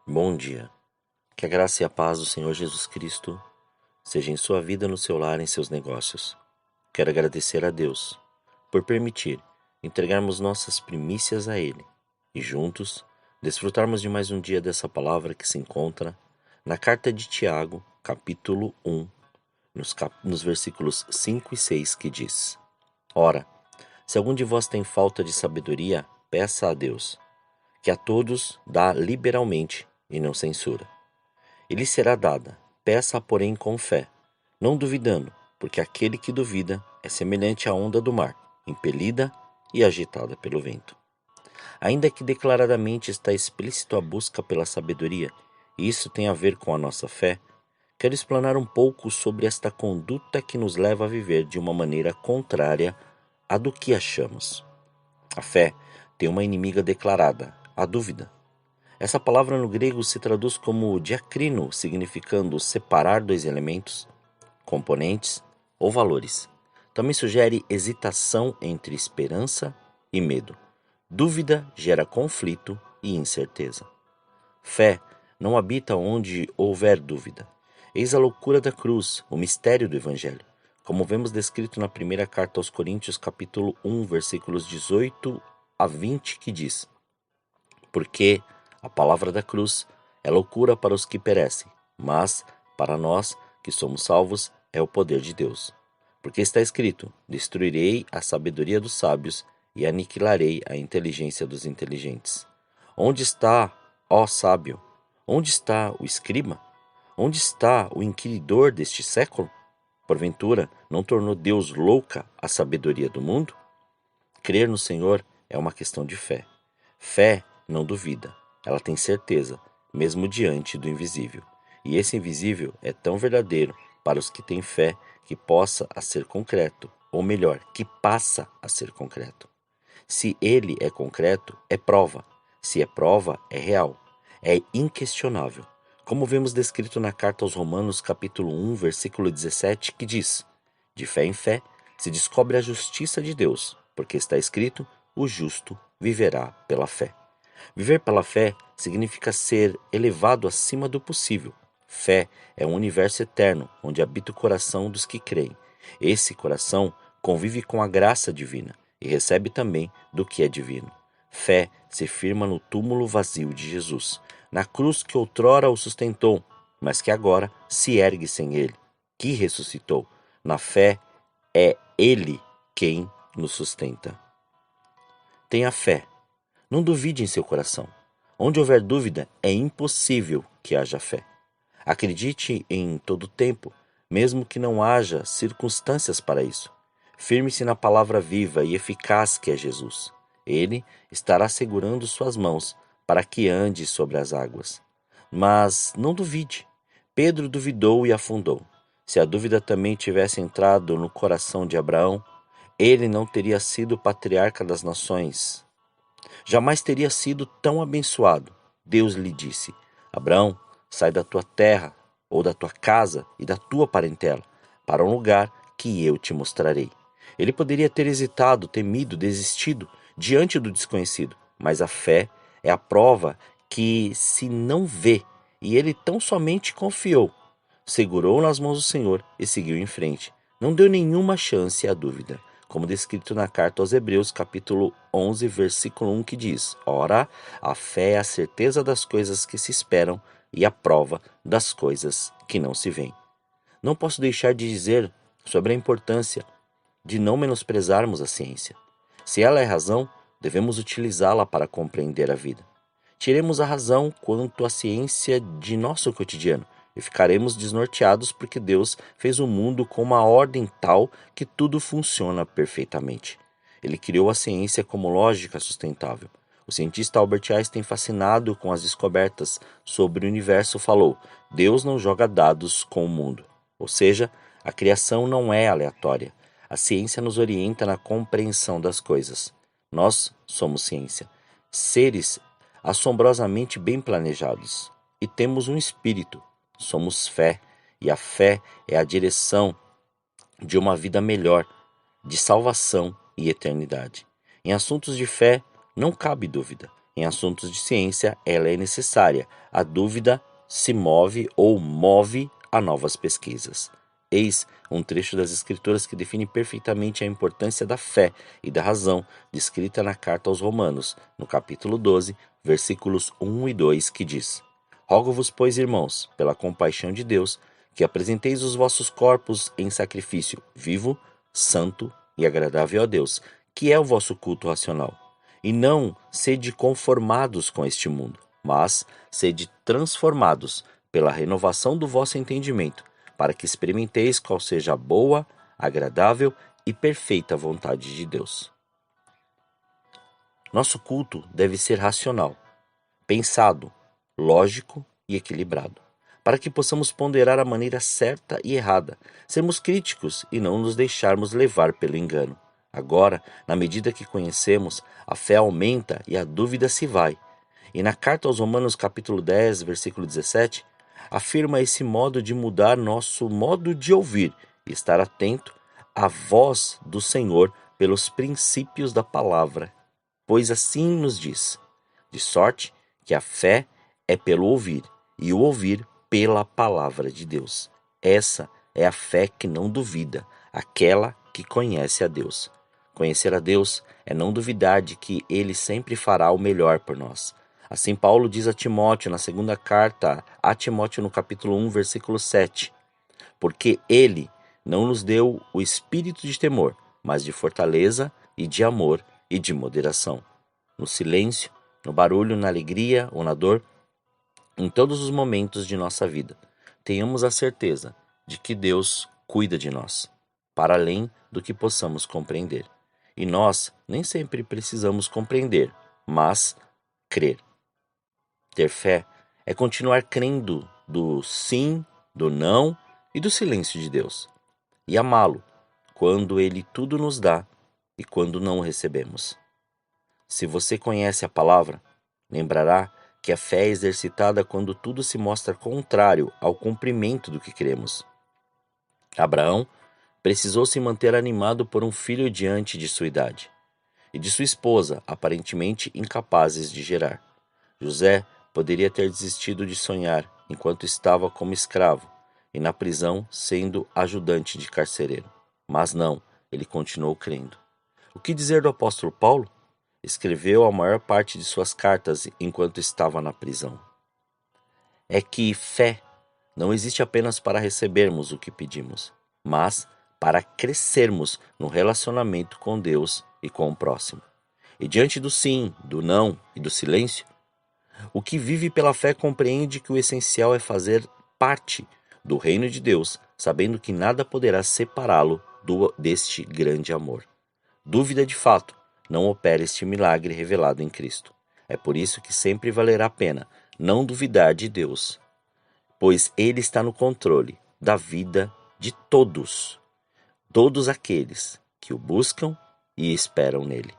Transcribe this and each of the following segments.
Bom dia. Que a graça e a paz do Senhor Jesus Cristo seja em sua vida, no seu lar, em seus negócios. Quero agradecer a Deus por permitir entregarmos nossas primícias a Ele e juntos desfrutarmos de mais um dia dessa palavra que se encontra na carta de Tiago, capítulo 1, nos versículos 5 e 6, que diz: Ora, se algum de vós tem falta de sabedoria, peça a Deus, que a todos dá liberalmente e não censura. E lhe será dada. Peça, porém, com fé, não duvidando, porque aquele que duvida é semelhante à onda do mar, impelida e agitada pelo vento. Ainda que declaradamente está explícito a busca pela sabedoria, e isso tem a ver com a nossa fé, quero explanar um pouco sobre esta conduta que nos leva a viver de uma maneira contrária à do que achamos. A fé tem uma inimiga declarada, a dúvida. Essa palavra no grego se traduz como diacrino, significando separar dois elementos, componentes ou valores. Também sugere hesitação entre esperança e medo. Dúvida gera conflito e incerteza. Fé não habita onde houver dúvida. Eis a loucura da cruz, o mistério do Evangelho, como vemos descrito na primeira carta aos Coríntios, capítulo 1, versículos 18 a 20, que diz: Porque a palavra da cruz é loucura para os que perecem, mas para nós que somos salvos é o poder de Deus. Porque está escrito: Destruirei a sabedoria dos sábios e aniquilarei a inteligência dos inteligentes. Onde está, ó sábio? Onde está o escriba? Onde está o inquiridor deste século? Porventura, não tornou Deus louca a sabedoria do mundo? Crer no Senhor é uma questão de fé. Fé não duvida, ela tem certeza, mesmo diante do invisível. E esse invisível é tão verdadeiro para os que têm fé que possa a ser concreto, ou melhor, que passa a ser concreto. Se ele é concreto, é prova. Se é prova, é real. É inquestionável. Como vemos descrito na carta aos Romanos, capítulo 1, versículo 17, que diz: De fé em fé se descobre a justiça de Deus, porque está escrito: o justo viverá pela fé. Viver pela fé significa ser elevado acima do possível. Fé é um universo eterno onde habita o coração dos que creem. Esse coração convive com a graça divina e recebe também do que é divino. Fé se firma no túmulo vazio de Jesus, na cruz que outrora o sustentou, mas que agora se ergue sem ele, que ressuscitou. Na fé é ele quem nos sustenta. Tenha fé. Não duvide em seu coração. Onde houver dúvida, é impossível que haja fé. Acredite em todo tempo, mesmo que não haja circunstâncias para isso. Firme-se na palavra viva e eficaz que é Jesus. Ele estará segurando suas mãos para que ande sobre as águas. Mas não duvide. Pedro duvidou e afundou. Se a dúvida também tivesse entrado no coração de Abraão, ele não teria sido patriarca das nações. Jamais teria sido tão abençoado. Deus lhe disse: Abraão, sai da tua terra, ou da tua casa e da tua parentela, para um lugar que eu te mostrarei. Ele poderia ter hesitado, temido, desistido diante do desconhecido, mas a fé é a prova que se não vê, e ele tão somente confiou. Segurou nas mãos do Senhor e seguiu em frente. Não deu nenhuma chance à dúvida, como descrito na carta aos Hebreus, capítulo 11, versículo 1, que diz: Ora, a fé é a certeza das coisas que se esperam e a prova das coisas que não se veem. Não posso deixar de dizer sobre a importância de não menosprezarmos a ciência. Se ela é razão, devemos utilizá-la para compreender a vida. Tiremos a razão quanto à ciência de nosso cotidiano e ficaremos desnorteados porque Deus fez o mundo com uma ordem tal que tudo funciona perfeitamente. Ele criou a ciência como lógica sustentável. O cientista Albert Einstein, fascinado com as descobertas sobre o universo, falou: Deus não joga dados com o mundo. Ou seja, a criação não é aleatória. A ciência nos orienta na compreensão das coisas. Nós somos ciência, seres assombrosamente bem planejados, e temos um espírito. Somos fé, e a fé é a direção de uma vida melhor, de salvação e eternidade. Em assuntos de fé, não cabe dúvida. Em assuntos de ciência, ela é necessária. A dúvida se move ou move a novas pesquisas. Eis um trecho das Escrituras que define perfeitamente a importância da fé e da razão, descrita na carta aos Romanos, no capítulo 12, versículos 1 e 2, que diz: Rogo-vos, pois, irmãos, pela compaixão de Deus, que apresenteis os vossos corpos em sacrifício vivo, santo e agradável a Deus, que é o vosso culto racional. E não sede conformados com este mundo, mas sede transformados pela renovação do vosso entendimento, para que experimenteis qual seja a boa, agradável e perfeita vontade de Deus. Nosso culto deve ser racional, pensado, lógico e equilibrado, para que possamos ponderar a maneira certa e errada, sermos críticos e não nos deixarmos levar pelo engano. Agora, na medida que conhecemos, a fé aumenta e a dúvida se vai. E na carta aos Romanos, capítulo 10, versículo 17, afirma esse modo de mudar nosso modo de ouvir e estar atento à voz do Senhor pelos princípios da palavra. Pois assim nos diz, de sorte que a fé é pelo ouvir, e o ouvir pela palavra de Deus. Essa é a fé que não duvida, aquela que conhece a Deus. Conhecer a Deus é não duvidar de que Ele sempre fará o melhor por nós. Assim Paulo diz a Timóteo na segunda carta a Timóteo no capítulo 1, versículo 7. Porque Ele não nos deu o espírito de temor, mas de fortaleza e de amor e de moderação. No silêncio, no barulho, na alegria ou na dor, em todos os momentos de nossa vida, tenhamos a certeza de que Deus cuida de nós, para além do que possamos compreender. E nós nem sempre precisamos compreender, mas crer. Ter fé é continuar crendo do sim, do não e do silêncio de Deus, e amá-lo quando Ele tudo nos dá e quando não o recebemos. Se você conhece a palavra, lembrará que a fé é exercitada quando tudo se mostra contrário ao cumprimento do que cremos. Abraão precisou se manter animado por um filho diante de sua idade, e de sua esposa, aparentemente incapazes de gerar. José poderia ter desistido de sonhar enquanto estava como escravo e na prisão sendo ajudante de carcereiro. Mas não, ele continuou crendo. O que dizer do apóstolo Paulo? Escreveu a maior parte de suas cartas enquanto estava na prisão. É que fé não existe apenas para recebermos o que pedimos, mas para crescermos no relacionamento com Deus e com o próximo. E diante do sim, do não e do silêncio, o que vive pela fé compreende que o essencial é fazer parte do reino de Deus, sabendo que nada poderá separá-lo deste grande amor. Dúvida de fato não opera este milagre revelado em Cristo. É por isso que sempre valerá a pena não duvidar de Deus, pois Ele está no controle da vida de todos aqueles que o buscam e esperam nele.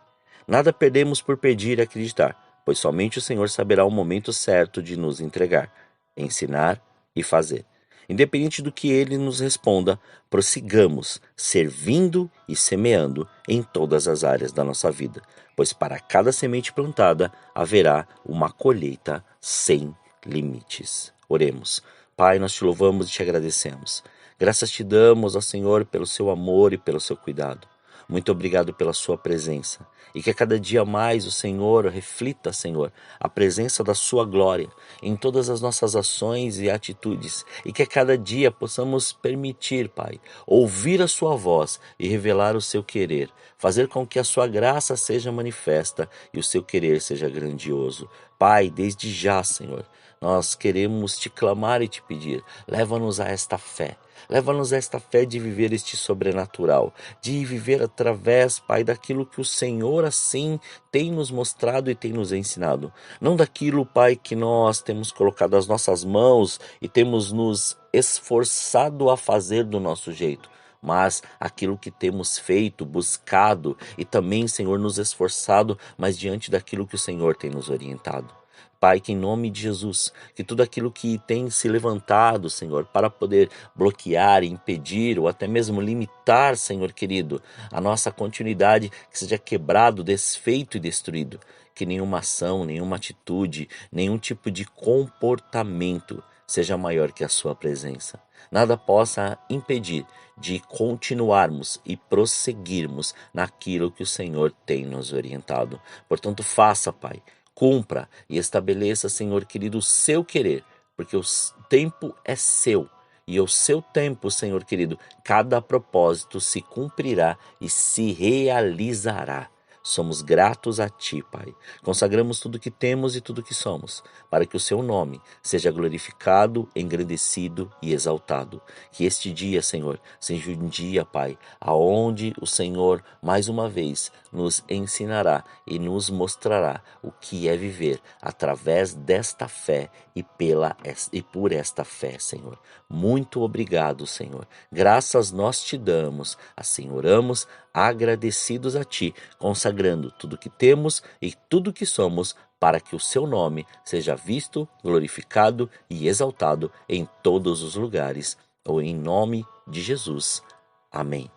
Nada perdemos por pedir e acreditar, pois somente o Senhor saberá o momento certo de nos entregar, ensinar e fazer. Independente do que ele nos responda, prossigamos servindo e semeando em todas as áreas da nossa vida, pois para cada semente plantada haverá uma colheita sem limites. Oremos. Pai, nós te louvamos e te agradecemos. Graças te damos, ó Senhor, pelo seu amor e pelo seu cuidado. Muito obrigado pela sua presença. E que a cada dia mais o Senhor reflita, Senhor, a presença da sua glória em todas as nossas ações e atitudes. E que a cada dia possamos permitir, Pai, ouvir a sua voz e revelar o seu querer. Fazer com que a sua graça seja manifesta e o seu querer seja grandioso. Pai, desde já, Senhor, nós queremos te clamar e te pedir. Leva-nos a esta fé. Leva-nos a esta fé de viver este sobrenatural, de viver através, Pai, daquilo que o Senhor assim tem nos mostrado e tem nos ensinado. Não daquilo, Pai, que nós temos colocado as nossas mãos e temos nos esforçado a fazer do nosso jeito, mas aquilo que temos feito, buscado e também, Senhor, nos esforçado, mas diante daquilo que o Senhor tem nos orientado. Pai, que em nome de Jesus, que tudo aquilo que tem se levantado, Senhor, para poder bloquear, impedir ou até mesmo limitar, Senhor querido, a nossa continuidade, que seja quebrado, desfeito e destruído. que nenhuma ação, nenhuma atitude, nenhum tipo de comportamento seja maior que a sua presença. Nada possa impedir de continuarmos e prosseguirmos naquilo que o Senhor tem nos orientado. Portanto, faça, Pai, cumpra e estabeleça, Senhor querido, o seu querer, porque o tempo é seu. E ao seu tempo, Senhor querido, cada propósito se cumprirá e se realizará. Somos gratos a Ti, Pai. Consagramos tudo que temos e tudo que somos, para que o Seu nome seja glorificado, engrandecido e exaltado. Que este dia, Senhor, seja um dia, Pai, aonde o Senhor, mais uma vez, nos ensinará e nos mostrará o que é viver através desta fé e por esta fé, Senhor. Muito obrigado, Senhor. Graças nós te damos. Assim oramos, agradecidos a Ti, consagrando tudo que temos e tudo que somos para que o Seu nome seja visto, glorificado e exaltado em todos os lugares, ou em nome de Jesus. Amém.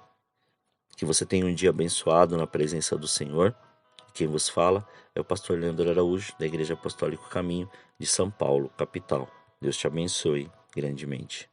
Que você tenha um dia abençoado na presença do Senhor. Quem vos fala é o pastor Leandro Araújo, da Igreja Apostólica Caminho de São Paulo, capital. Deus te abençoe grandemente.